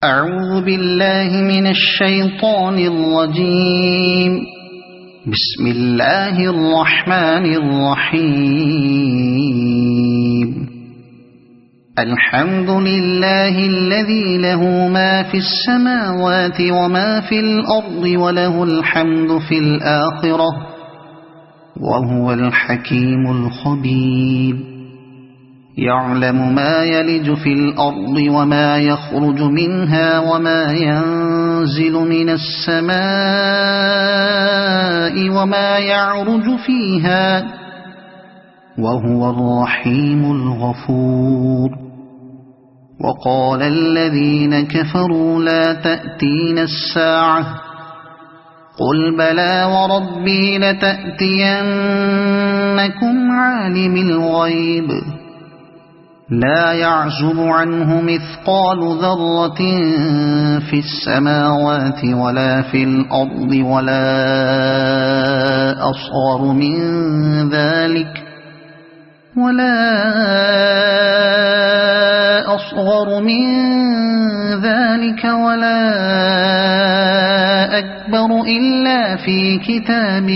أعوذ بالله من الشيطان الرجيم. بسم الله الرحمن الرحيم. الحمد لله الذي له ما في السماوات وما في الأرض وله الحمد في الآخرة وهو الحكيم الخبير. يعلم ما يلج في الأرض وما يخرج منها وما ينزل من السماء وما يعرج فيها وهو الرحيم الغفور. وقال الذين كفروا لا تأتينا الساعة قل بلى وربي لتأتينكم عالم الغيب لا يعزب عنه مثقال ذرة في السماوات ولا في الأرض ولا أصغر من ذلك ولا أكبر إلا في كتاب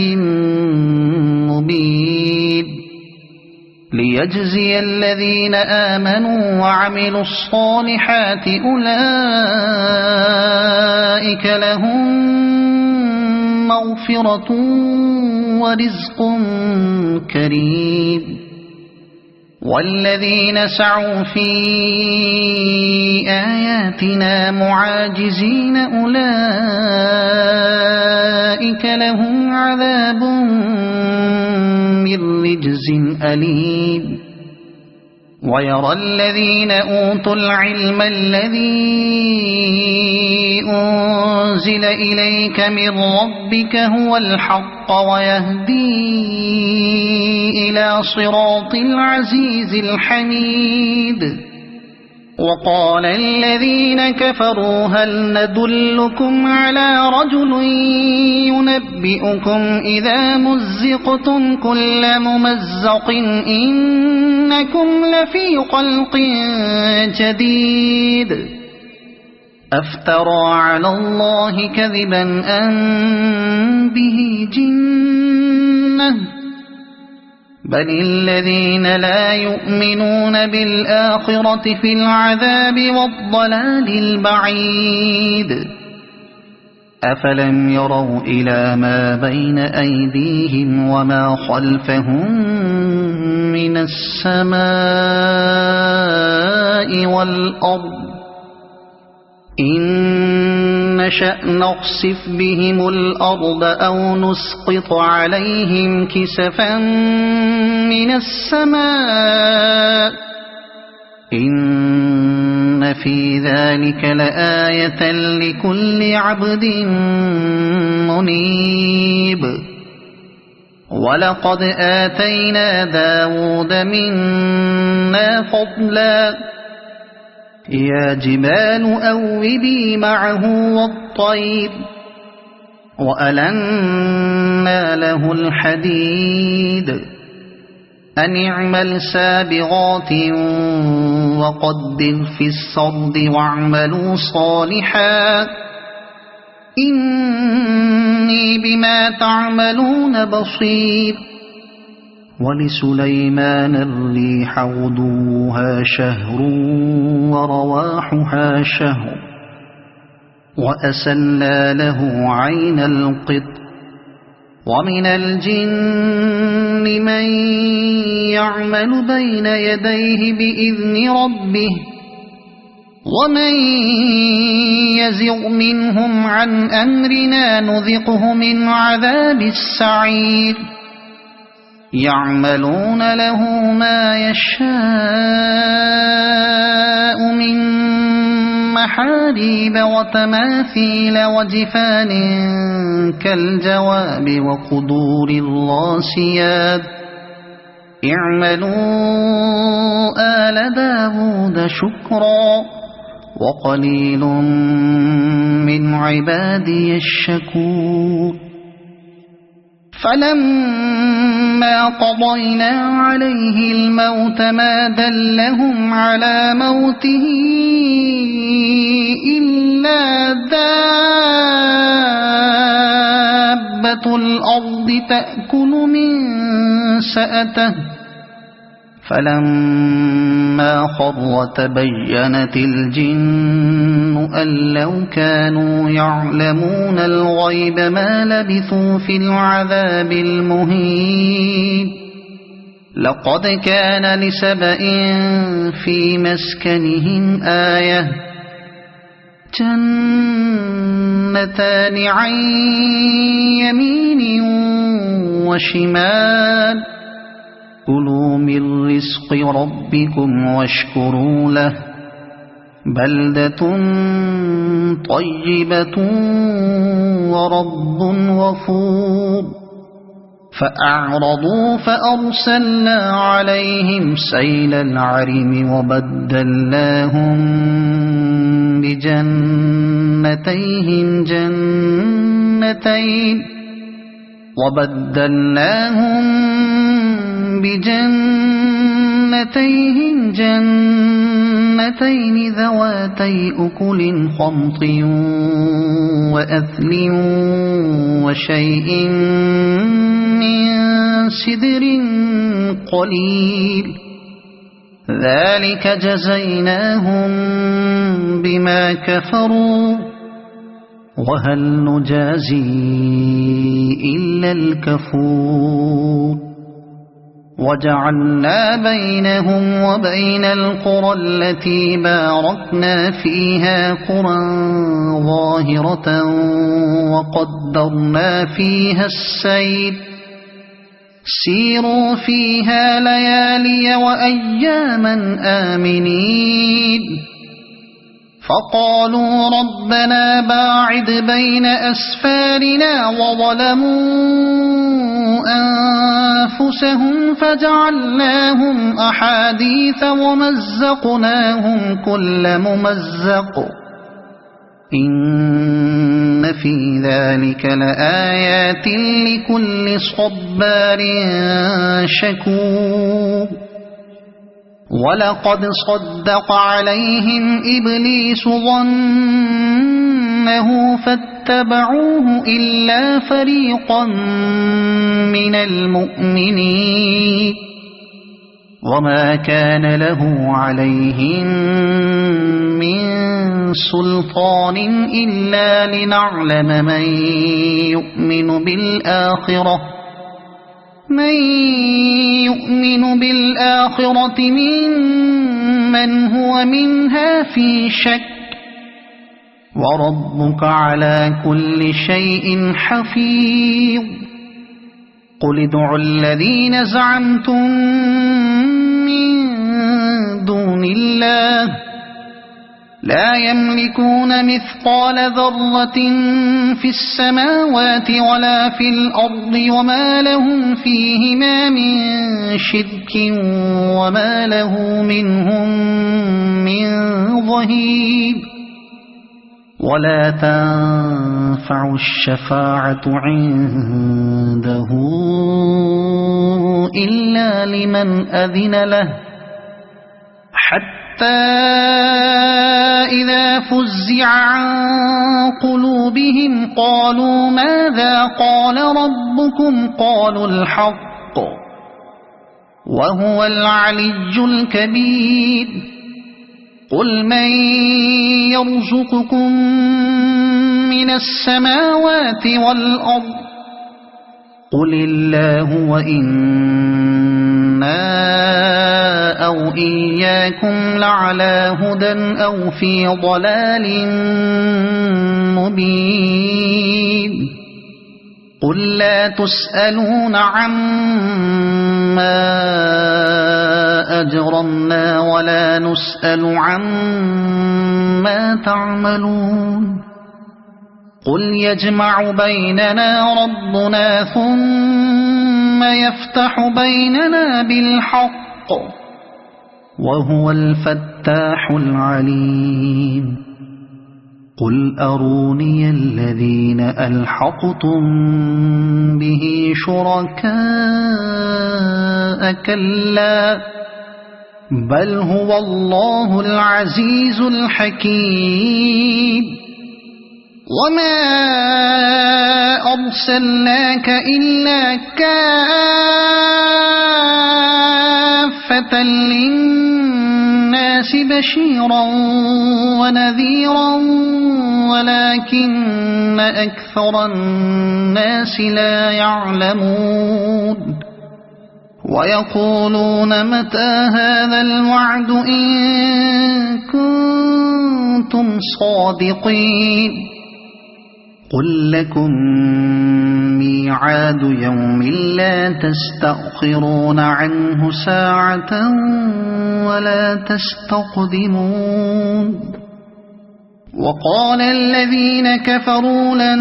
مبين. ليجزي الذين آمنوا وعملوا الصالحات أولئك لهم مغفرة ورزق كريم. والذين سعوا في آياتنا معاجزين أولئك لهم عذاب من رجز أليم. ويرى الذين أوتوا العلم الذي أنزل إليك من ربك هو الحق ويهدي إلى صراط العزيز الحميد. وقال الذين كفروا هل ندلكم على رجل ينبئكم إذا مزقتم كل ممزق إنكم لفي خلق جديد أفترى على الله كذبا أم به جنة بل الذين لا يؤمنون بالآخرة في العذاب والضلال البعيد. أفلم يروا إلى ما بين أيديهم وما خلفهم من السماء والأرض إن نشأ نخسف بهم الأرض أو نسقط عليهم كسفا من السماء إن في ذلك لآية لكل عبد منيب. ولقد آتينا داود منا فضلا يا جبال أوبي معه والطير وألنا له الحديد أن اعمل سابغات وقدر في السرد واعملوا صالحا إني بما تعملون بصير. ولسليمان الريح غدوها شهر ورواحها شهر وأسلنا له عين القطر. ومن الجن من يعمل بين يديه بإذن ربه ومن يزغ منهم عن أمرنا نذقه من عذاب السعير. يعملون له ما يشاء من محاريب وتماثيل وجفان كالجواب وقدور الراسيات اعملوا آل داود شكرا وقليل من عبادي الشكور. فلما قضينا عليه الموت ما دلهم على موته إلا تأكل من سأته فلما خر تبينت الجن أن لو كانوا يعلمون الغيب ما لبثوا في العذاب المهين لقد كان لسبإ في مسكنهم آية جنتان عن يمين وشمال كلوا من رزق ربكم واشكروا له بلدة طيبة ورب غفور فأعرضوا فأرسلنا عليهم سيل العرم وبدلناهم بجنتين جنتين ذواتي أكل خمط وأثل وشيء من سدر قليل ذلك جزيناهم بما كفروا وهل نجازي إلا الكفور وجعلنا بينهم وبين القرى التي باركنا فيها قرى ظاهرة وقدرنا فيها السير سيروا فيها ليالي وأياما آمنين فقالوا ربنا باعد بين أسفارنا وظلموا أنفسهم فجعلناهم أحاديث ومزقناهم كل ممزق إن في ذلك لآيات لكل صبار شكور ولقد صدق عليهم إبليس ظنه فاتبعوه إلا فريقا من المؤمنين وما كان له عليهم من سلطان إلا لنعلم من يؤمن بالآخرة ممن هو منها في شك وربك على كل شيء حفيظ قل ادعوا الذين زعمتم من دون الله لا يملكون مثقال ذرة في السماوات ولا في الأرض وما لهم فيهما من شرك وما له منهم من ظهير ولا تنفع الشفاعة عنده إلا لمن أذن له حتى إذا فزع عن قلوبهم قالوا ماذا قال ربكم قالوا الحق وهو العلي الكبير قل من يرزقكم من السماوات والأرض قل الله وإنا أو إياكم لعلى هدى أو في ضلال مبين قل لا تسألون عما أجرمنا ولا نسأل عما تعملون قل يجمع بيننا ربنا ثم يفتح بيننا بالحق وهو الفتاح العليم قل أروني الذين ألحقتم به شركاء كلا بل هو الله العزيز الحكيم وما أرسلناك إلا كافة للناس بشيرا ونذيرا ولكن أكثر الناس لا يعلمون ويقولون متى هذا الوعد إن كنتم صادقين قل لكم ميعاد يوم لا تستأخرون عنه ساعة ولا تستقدمون وقال الذين كفروا لن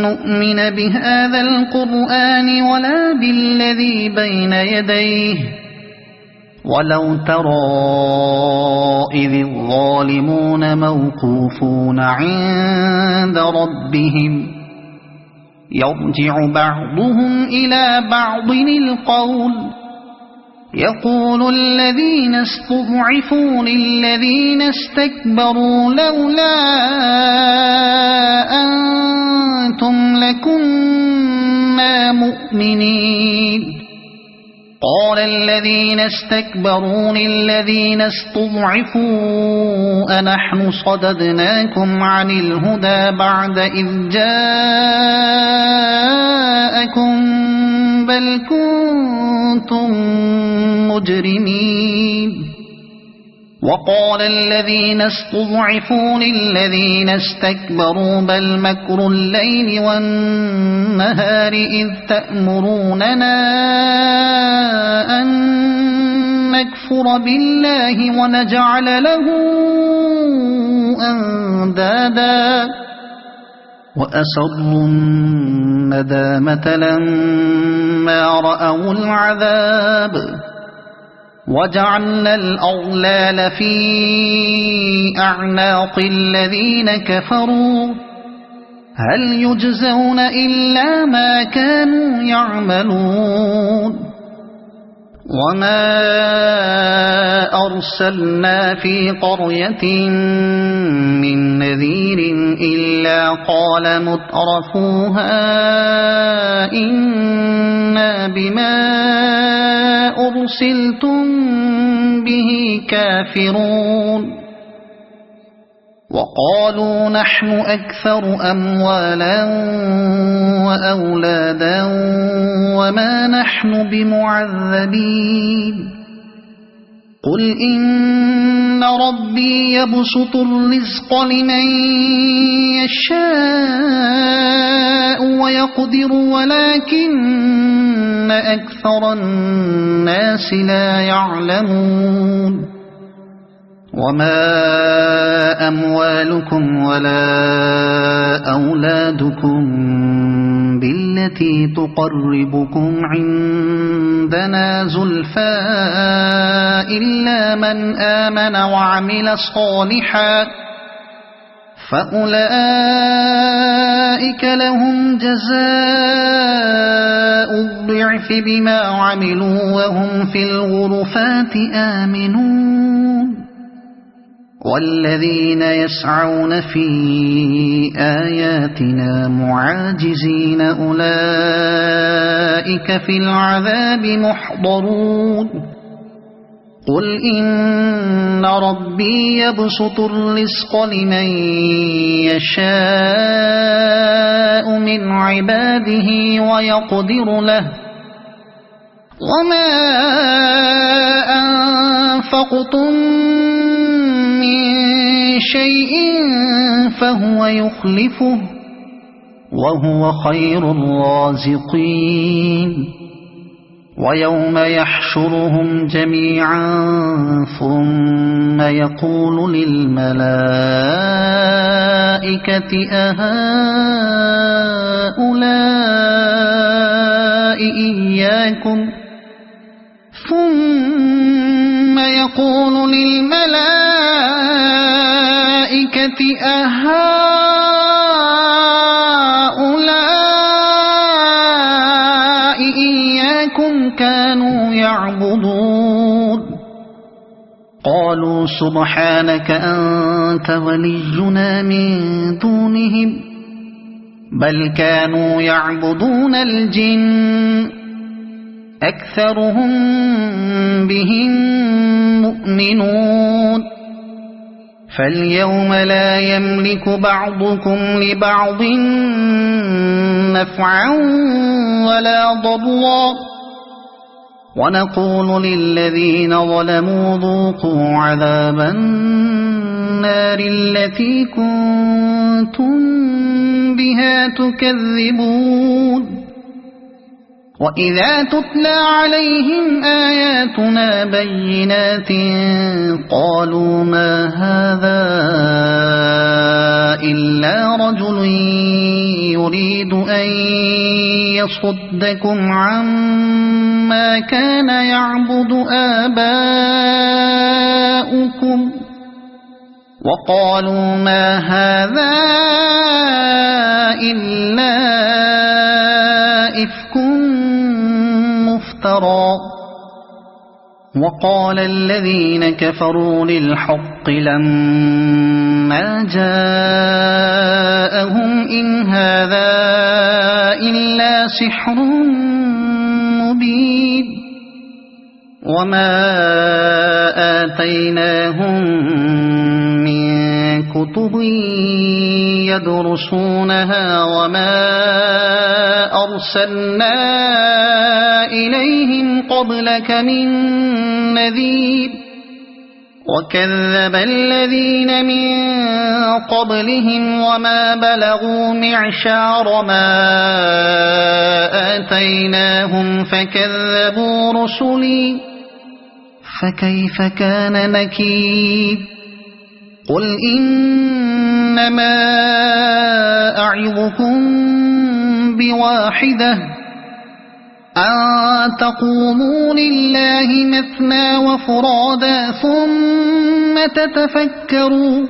نؤمن بهذا القرآن ولا بالذي بين يديه ولو ترى إذ الظالمون موقوفون عند ربهم يرجع بعضهم إلى بعض القول يقول الذين استضعفوا للذين استكبروا لولا أنتم لكنا مؤمنين قال الذين استكبروا للذين استضعفوا أنحن صددناكم عن الهدى بعد إذ جاءكم بل كنتم مجرمين وقال الذين استضعفوا للذين استكبروا بل مكر الليل والنهار إذ تأمروننا أن نكفر بالله ونجعل له أندادا وأسروا الندامة لما رأوا العذاب وجعلنا الأغلال في أعناق الذين كفروا هل يجزون إلا ما كانوا يعملون وما أرسلنا في قرية من نذير إلا قال مترفوها إنا بما أرسلتم به كافرون وقالوا نحن أكثر أموالا وأولادا وما نحن بمعذبين قل إن ربي يبسط الرزق لمن يشاء ويقدر ولكن أكثر الناس لا يعلمون وما أموالكم ولا أولادكم بالتي تقربكم عندنا زلفى إلا من آمن وعمل صالحا فأولئك لهم جزاء الضعف بما عملوا وهم في الغرفات آمنون والذين يسعون في آياتنا معاجزين أولئك في العذاب محضرون قل إن ربي يبسط الرزق لمن يشاء من عباده ويقدر له وما أنفقتم من شيء فهو يخلفه وهو خير الرازقين ويوم يحشرهم جميعا ثم يقول للملائكة أهؤلاء إياكم ثم يقول للملائكة أهؤلاء إياكم كانوا يعبدون قالوا سبحانك أنت ولينا من دونهم بل كانوا يعبدون الجن أكثرهم بهم مؤمنون فاليوم لا يملك بعضكم لبعض نفعا ولا ضرا ونقول للذين ظلموا ذوقوا عذاب النار التي كنتم بها تكذبون وإذا تتلى عليهم آياتنا بينات قالوا ما هذا إلا رجل يريد أن يصدكم عما كان يعبد آباؤكم وقالوا ما هذا إلا إفك مفترى وقال الذين كفروا للحق لما جاءهم إن هذا إلا سحر مبين وما آتيناهم من كتب يدرسونها وما أرسلنا إليهم قبلك من نذير وكذب الذين من قبلهم وما بلغوا معشار ما آتيناهم فكذبوا رسلي فكيف كان نكير قل إنما أعظكم بواحدة أن تقوموا لله مثنى وفرادا ثم تتفكروا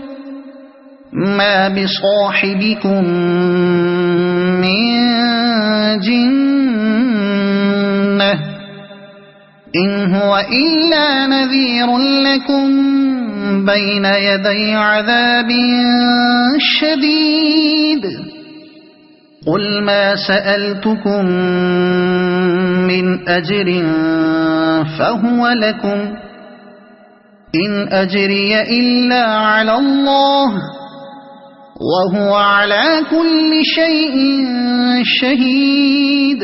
ما بصاحبكم من جنة إن هو إلا نذير لكم بين يدي عذاب شديد قل ما سألتكم من أجر فهو لكم إن أجري إلا على الله وهو على كل شيء شهيد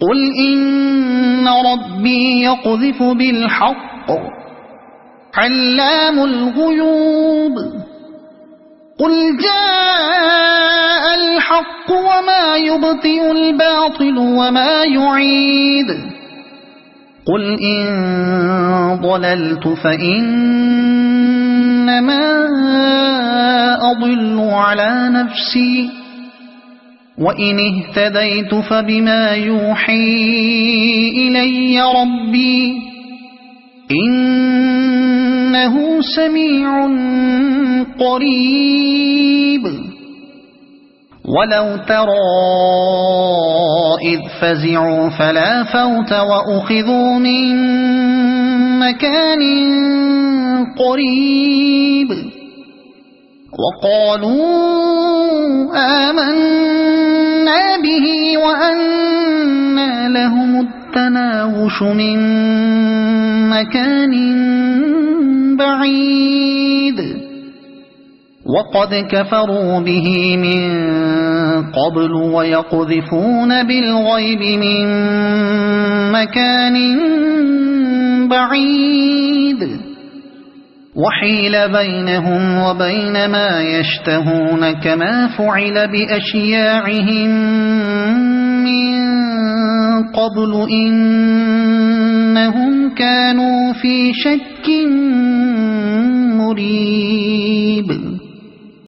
قل إن ربي يقذف بالحق علام الغيوب قل جاء الحق وما يبطئ الباطل وما يعيد قل إن ضللت فإنما أضل على نفسي وإن اهتديت فبما يوحي إلي ربي إنه سميع قريب ولو ترى إذ فزعوا فلا فوت وأخذوا من مكان قريب وقالوا آمنا به وأنى لهم التناوش من مكان بعيد وقد كفروا به من قبل ويقذفون بالغيب من مكان بعيد وحيل بينهم وبين ما يشتهون كما فعل بأشياعهم من قبل إنهم كانوا في شك مريب